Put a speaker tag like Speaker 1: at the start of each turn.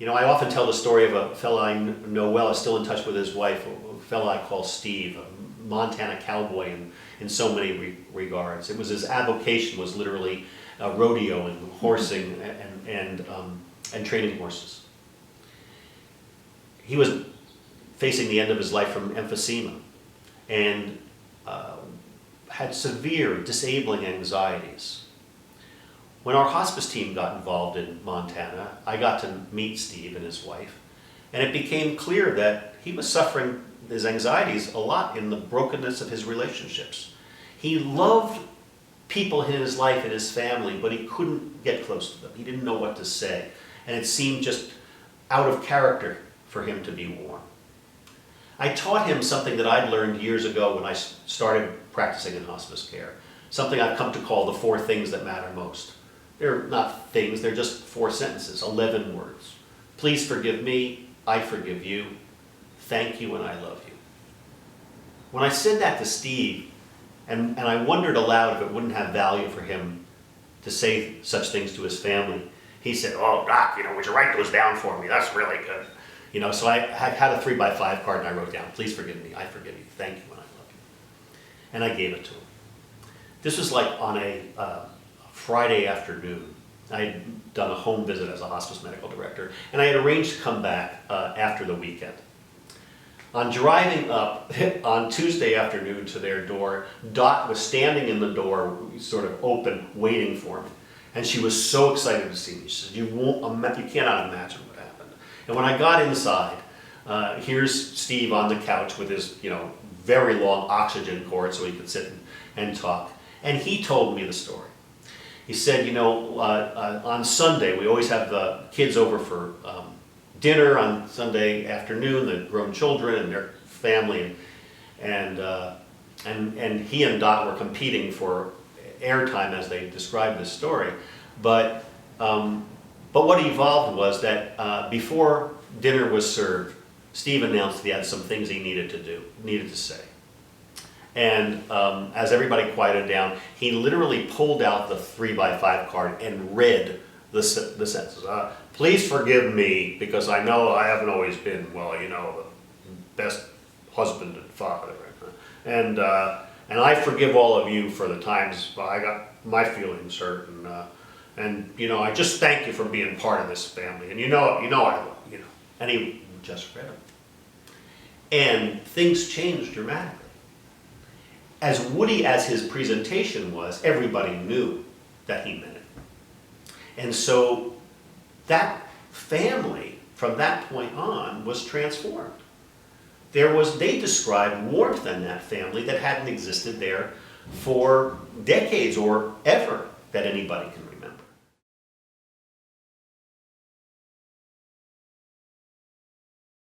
Speaker 1: I often tell the story of a fellow I know well, is still in touch with his wife, a fellow I call Steve, a Montana cowboy in so many regards. It was his avocation was literally rodeo and horsing and training horses. He was facing the end of his life from emphysema and had severe disabling anxieties. When our hospice team got involved in Montana, I got to meet Steve and his wife, and it became clear that he was suffering his anxieties a lot in the brokenness of his relationships. He loved people in his life and his family, but he couldn't get close to them. He didn't know what to say, and it seemed just out of character for him to be warm. I taught him something that I'd learned years ago when I started practicing in hospice care, something I've come to call the 4 things that matter most. They're not things, they're just 4 sentences, 11 words. Please forgive me, I forgive you, thank you, and I love you. When I said that to Steve, and I wondered aloud if it wouldn't have value for him to say such things to his family, he said, "Oh, Doc, would you write those down for me? That's really good." So I had a 3x5 card and I wrote down, "Please forgive me, I forgive you, thank you, and I love you." And I gave it to him. This was like on a Friday afternoon. I had done a home visit as a hospice medical director, and I had arranged to come back after the weekend. On driving up on Tuesday afternoon to their door, Dot was standing in the door, sort of open, waiting for me. And she was so excited to see me. She said, you cannot imagine what happened. And when I got inside, here's Steve on the couch with his, very long oxygen cord so he could sit and talk. And he told me the story. He said, on Sunday, we always have the kids over for dinner on Sunday afternoon, the grown children and their family, and he and Dot were competing for airtime as they described this story. But what evolved was that before dinner was served, Steve announced he had some things he needed to say. And as everybody quieted down, he literally pulled out the 3x5 card and read the sentences. Please forgive me, because I know I haven't always been, the best husband and father. And I forgive all of you for the times I got my feelings hurt. And I just thank you for being part of this family. And I love you. And he just read them. And things changed dramatically. As woody as his presentation was, everybody knew that he meant it. And so that family, from that point on, was transformed. They described warmth in that family that hadn't existed there for decades or ever that anybody can remember.